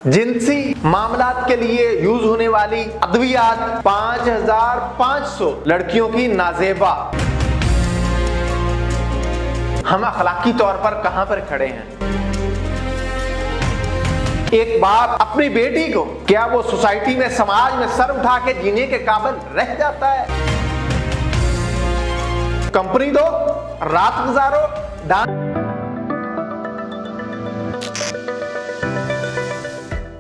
जिनसी मामलात के लिए यूज होने वाली अद्वियात 5500 लड़कियों की नाजेबा। हम अखलाकी तौर पर कहां पर खड़े हैं? एक बाप अपनी बेटी को क्या वो सोसाइटी में, समाज में सर उठा के जीने के काबिल रह जाता है? कंपनी दो, रात गुजारो,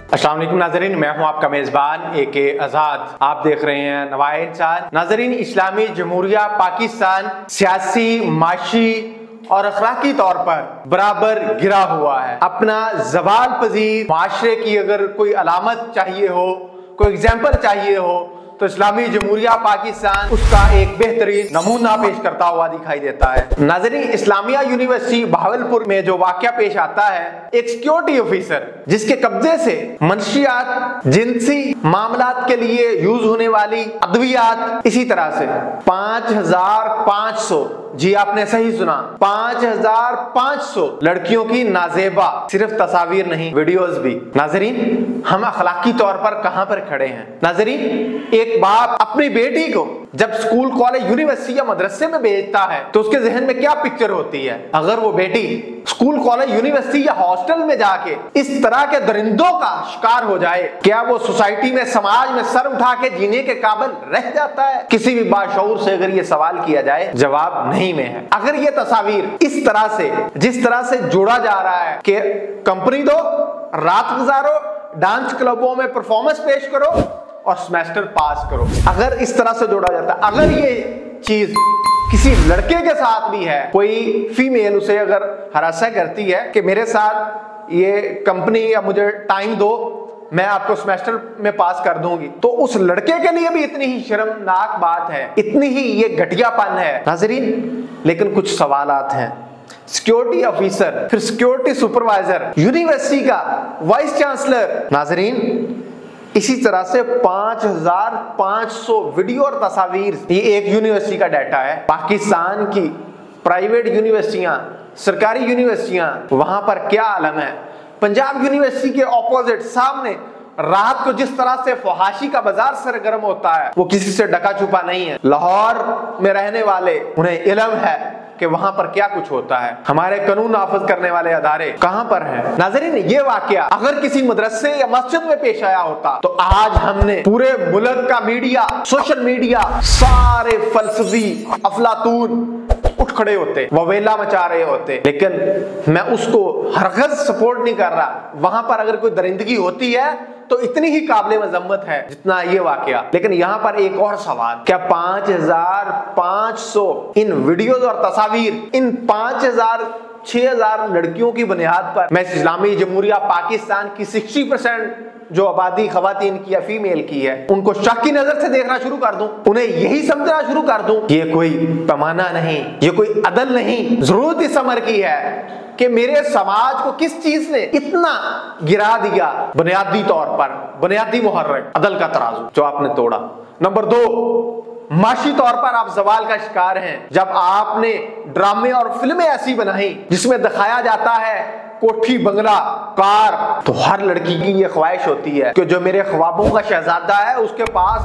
अस्सलाम वालेकुम नाज़रीन, मैं हूं आपका मेज़बान AK आज़ाद। आप देख रहे हैं नवाए इंसान। नाज़रीन, इस्लामी जमहूरिया पाकिस्तान सियासी, माशी और अखलाकी तौर पर बराबर गिरा हुआ है। अपना ज़वाल पजीर माशरे की अगर कोई अलामत चाहिए हो, कोई एग्जाम्पल चाहिए हो, तो इस्लामी जमहूरिया पाकिस्तान उसका एक बेहतरीन नमूना पेश करता हुआ दिखाई देता है। नाज़रीन, इस्लामिया यूनिवर्सिटी भावलपुर में जो वाकया पेश आता है, एक सिक्योरिटी ऑफिसर जिसके कब्जे से मंशियात, जिनसी मामलात के लिए यूज होने वाली अद्वियात, इसी तरह से 5500, जी आपने सही सुना, 5500 लड़कियों की नाजेबा। सिर्फ तस्वीर नहीं, वीडियोस भी। नाज़रीन, हम अखलाकी तौर पर कहां पर खड़े हैं? नाज़रीन, एक बाप अपनी बेटी को जब स्कूल, कॉलेज, यूनिवर्सिटी या मदरसे में भेजता है तो उसके जहन में क्या पिक्चर होती है? अगर वो बेटी स्कूल, कॉलेज, यूनिवर्सिटी या हॉस्टल में जाके इस तरह के दरिंदों का शिकार हो जाए, क्या वो सोसाइटी में, समाज में सर उठा के जीने के काबिल रह जाता है? किसी भी बाशऊर से अगर ये सवाल किया जाए, जवाब नहीं में है। अगर ये तस्वीर इस तरह से, जिस तरह से जोड़ा जा रहा है कि कंपनी दो, रात गुजारो, डांस क्लबों में परफॉर्मेंस पेश करो और सेमेस्टर पास करो, अगर इस तरह से जोड़ा जाता है, अगर ये चीज किसी लड़के के साथ भी है, कोई फीमेल उसे अगर हरासा करती है कि मेरे साथ ये कंपनी या मुझे टाइम दो, मैं आपको सेमेस्टर में पास कर दूंगी, तो उस लड़के के लिए भी इतनी ही शर्मनाक बात है, इतनी ही ये घटियापन है। नाज़रीन, लेकिन कुछ सवालात हैं। सिक्योरिटी ऑफिसर, फिर सिक्योरिटी सुपरवाइजर, यूनिवर्सिटी का वाइस चांसलर। नाज़रीन, इसी तरह से 5500 वीडियो और तस्वीर, ये एक यूनिवर्सिटी का डाटा है। पाकिस्तान की प्राइवेट यूनिवर्सिटियां, सरकारी यूनिवर्सिटियां, वहां पर क्या आलम है? पंजाब यूनिवर्सिटी के ऑपोजिट सामने रात को जिस तरह से फहाशी का बाजार सरगर्म होता है, वो किसी से ढका छुपा नहीं है। लाहौर में रहने वाले उन्हें इल्म है कि वहां पर क्या कुछ होता है। हमारे कानून नाफिज करने वाले अदारे कहां पर हैं? नाज़रीन, ये वाकया अगर किसी मदरसे या मस्जिद में पेश आया होता तो आज हमने पूरे मुल्क का मीडिया, सोशल मीडिया, सारे फलसफी अफलातून उठ खड़े होते, ववेला मचा रहे होते। लेकिन मैं उसको हरगिज़ सपोर्ट नहीं कर रहा। वहां पर अगर कोई दरिंदगी होती है तो इतनी ही काबिल मजम्मत है जितना ये वाकया। लेकिन यहाँ पर एक और सवाल, क्या 5500 इन वीडियोस और तस्वीर, इन 6000 लड़कियों की बुनियाद पर मैं इस्लामी जमहूरिया पाकिस्तान की 60% जो आबादी खवातीन की या फीमेल की है, उनको शक की नजर से देखना शुरू कर दूं, उन्हें यही समझना शुरू कर दूं ये कोई पैमाना नहीं, ये कोई अदल नहीं। जरूरत इस अमर की है कि मेरे समाज को किस चीज ने इतना गिरा दिया? बुनियादी तौर पर, बुनियादी मुहर्रिक अदल का तराजू जो आपने तोड़ा। नंबर 2, माशी तौर पर आप सवाल का शिकार हैं जब आपने ड्रामे और फिल्में ऐसी बनाई जिसमें दिखाया जाता है कोठी, बंगला, कार। तो हर लड़की की ये ख्वाहिश होती है कि जो मेरे ख्वाबों का शहजादा है उसके पास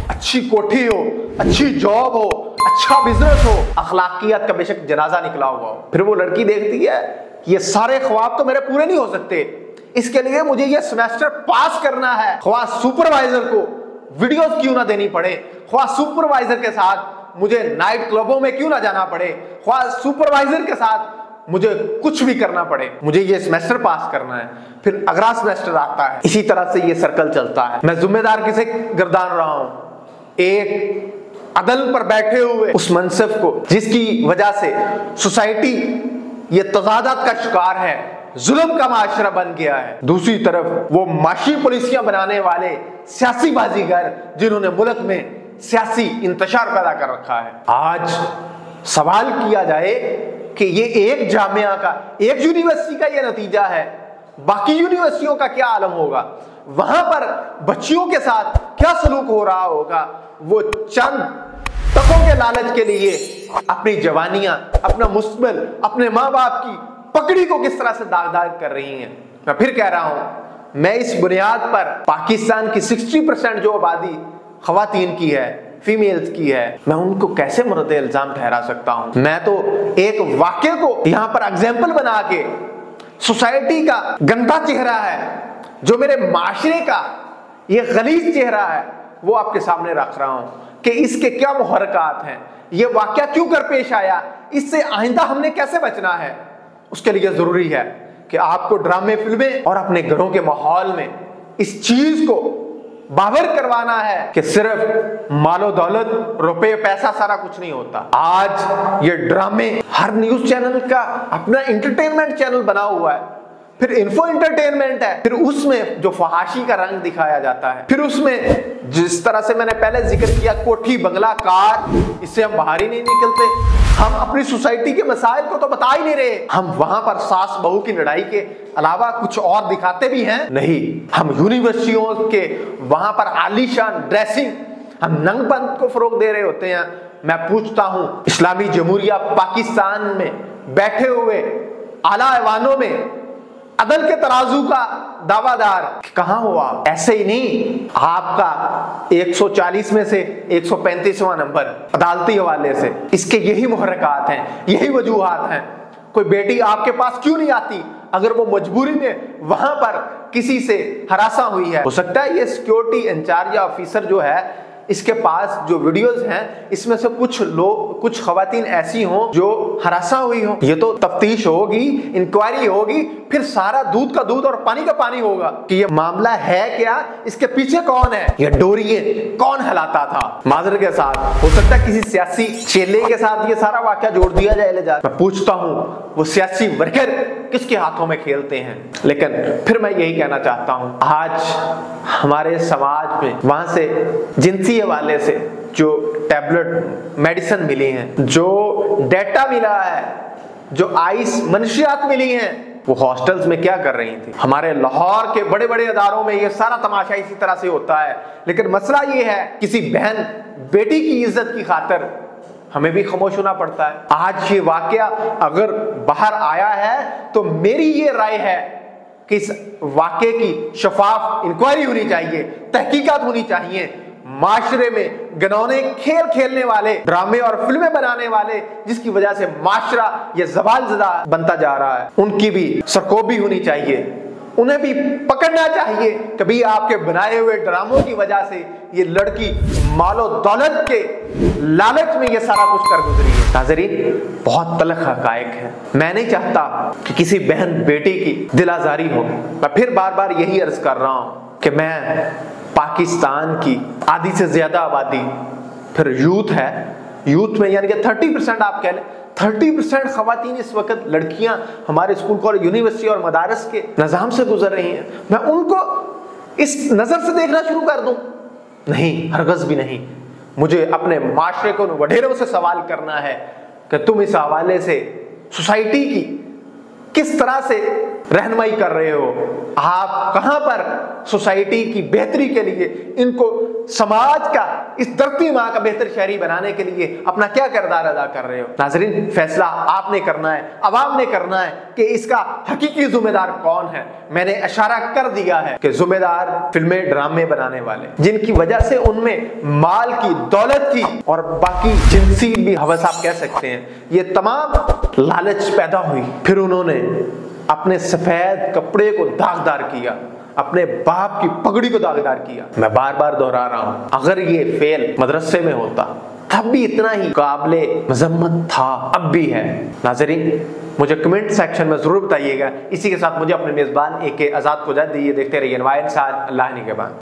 अच्छी कोठी हो, अच्छी जॉब हो, अच्छा बिजनेस हो, अखलाकियत का बेशक जनाजा निकला हुआ हो। फिर वो लड़की देखती है ये सारे ख्वाब तो मेरे पूरे नहीं हो सकते, इसके लिए मुझे ये सेमेस्टर पास करना है। ख्वाह सुपरवाइजर को वीडियोस क्यों ना देनी पड़े, ख्वाह सुपरवाइजर के साथ मुझे नाइट क्लबों में क्यों ना जाना पड़े, ख्वाह सुपरवाइजर के साथ मुझे कुछ भी करना पड़े, मुझे ये सेमेस्टर पास करना है। फिर अगला सेमेस्टर आता है, इसी तरह से ये सर्कल चलता है। मैं जिम्मेदार किसे गर्दान रहा हूं? एक अदल पर बैठे हुए उस मनसब को जिसकी वजह से सोसाइटी ये तजादात का शिकार है, जुल्म का माशरा बन गया है। दूसरी तरफ वो माशी पॉलिसियां बनाने वाले सियासी बाजीगर जिन्होंने मुल्क में सियासी इंतशार पैदा कर रखा है। आज सवाल किया जाए कि ये एक जामिया का, एक यूनिवर्सिटी का ये नतीजा है, बाकी यूनिवर्सिटियों का क्या आलम होगा? वहां पर बच्चियों के साथ क्या सलूक हो रहा होगा? वो चंद तकों के लालच के लिए अपनी जवानियां, अपना मुस्तकबिल, अपने माँ बाप की पकड़ी को किस तरह से दाग दाग कर रही हैं। मैं फिर कह रहा हूं, मैं इस बुनियाद पर पाकिस्तान की 60% जो आबादी खवातीन की है, फीमेल्स की है, मैं उनको कैसे मुर्द इल्जाम ठहरा सकता हूं? मैं तो एक वाक्य को यहां पर एग्जाम्पल बना के सोसाइटी का गंदा चेहरा है, जो मेरे माशरे का ये गलीज चेहरा है, वो आपके सामने रख रहा हूं कि इसके क्या मुहर्रकात हैं, ये वाक्य क्यों कर पेश आया, इससे आइंदा हमने कैसे बचना है। उसके लिए जरूरी है कि आपको ड्रामे, फिल्में और अपने घरों के माहौल में इस चीज को बावर करवाना है कि सिर्फ मालो दौलत, रुपए, पैसा सारा कुछ नहीं होता। आज ये ड्रामे, हर न्यूज चैनल का अपना इंटरटेनमेंट चैनल बना हुआ है, फिर इन्फो इंटरटेनमेंट है, फिर उसमें जो फहाशी का रंग दिखाया जाता है, फिर उसमें जिस तरह से मैंने पहले जिक्र किया, कोठी, बंगला, कार, इससे हम बाहर ही नहीं निकलते। हम अपनी सोसाइटी के मसाइल को तो बता ही नहीं रहे, हम वहां पर सास बहू की लड़ाई के अलावा कुछ और दिखाते भी हैं नहीं। हम यूनिवर्सिटियों के वहां पर आलीशान ड्रेसिंग, हम नंगपंथ को फरोग दे रहे होते हैं। मैं पूछता हूं, इस्लामी जमहूरिया पाकिस्तान में बैठे हुए आला ऐवानों में अदल के तराजू का दावादार कहां हो आप? ऐसे ही नहीं, आपका 140 में से 135वां नंबर अदालती हवाले से, इसके यही मुहर्रकात हैं, यही वजूहात हैं। कोई बेटी आपके पास क्यों नहीं आती अगर वो मजबूरी में वहां पर किसी से हरासा हुई है? हो सकता है ये सिक्योरिटी इंचार्ज या ऑफिसर जो है, इसके पास जो वीडियोस हैं, इसमें से कुछ लोग, कुछ खवातीन ऐसी हों जो हरासा हुई हो। ये तो तफ्तीश होगी, इंक्वायरी होगी, फिर सारा दूध का दूध और पानी का पानी होगा कि ये मामला है क्या, इसके पीछे कौन है, ये डोरिये कौन हिलाता था। माजर के साथ हो सकता है किसी सियासी चेले के साथ ये सारा वाकया जोड़ दिया जाए ले जाए। मैं पूछता हूं, वो सियासी वर्कर किसके हाथों में खेलते हैं? लेकिन फिर मैं यही कहना चाहता हूं, आज हमारे समाज में वहां से जिनसी हवाले से जो टैबलेट मेडिसिन मिली हैं, जो डेटा मिला है, जो आइस मनशियात मिली हैं, वो हॉस्टल्स में क्या कर रही थी? हमारे लाहौर के बड़े बड़े अदारों में ये सारा तमाशा इसी तरह से होता है। लेकिन मसला ये है, किसी बहन बेटी की इज्जत की खातिर हमें भी खामोश होना पड़ता है। आज ये वाकया अगर बाहर आया है तो मेरी ये राय है कि इस वाकये की शफाफ इंक्वायरी होनी चाहिए, तहकीकात होनी चाहिए। माशरे में घिनौने खेल खेलने वाले, ड्रामे और फिल्में बनाने वाले, जिसकी वजह से माशरा ये ज़वालज़दा बनता जा रहा है, उनकी भी सरकोबी होनी चाहिए, उन्हें भी पकड़ना चाहिए। कभी आपके बनाए हुए ड्रामों की वजह से ये लड़की मालो दौलत के लालच में ये सारा कुछ कर गुजरी है। नाज़रीन, बहुत तल्ख हक़ाइक़ है। मैं नहीं चाहता कि किसी बहन बेटी की दिल आज़ारी हो। मैं फिर बार बार यही अर्ज कर रहा हूँ कि मैं पाकिस्तान की आधी से ज्यादा आबादी, फिर यूथ है, यूथ में यानी कि 30% आप कह लें, 30% खवातीन इस वक्त लड़कियां हमारे स्कूल, कॉलेज, यूनिवर्सिटी और मदारस के निज़ाम से गुजर रही हैं। मैं उनको इस नज़र से देखना शुरू कर दूं? नहीं, हरगज़ भी नहीं। मुझे अपने माशरे को वडेरों से सवाल करना है कि तुम इस हवाले से सोसाइटी की किस तरह से रहनुमाई कर रहे हो, आप कहां पर सोसाइटी की बेहतरी के लिए, इनको समाज का, इस धरती माँ का बेहतर शहरी बनाने के लिए अपना क्या किरदार अदा कर रहे हो। नाज़रीन, फैसला आपने करना है, अवाम ने करना है कि इसका हकीकी जिम्मेदार कौन है। मैंने इशारा कर दिया है कि जिम्मेदार फिल्में, ड्रामे बनाने वाले, जिनकी वजह से उनमें माल की, दौलत की और बाकी जिनसी भी हवस आप कह सकते हैं, ये तमाम लालच पैदा हुई। फिर उन्होंने अपने सफेद कपड़े को दागदार किया, अपने बाप की पगड़ी को दागदार किया। मैं बार बार दोहरा रहा हूं, अगर ये फेल मदरसे में होता तब भी इतना ही काबिले मजम्मत था, अब भी है। नाज़रीन, मुझे कमेंट सेक्शन में जरूर बताइएगा। इसी के साथ मुझे अपने मेजबान AK आजाद को इजाज़त दीजिए। देखते रहिए नवाए इंसान, अल्लाह निगहबान।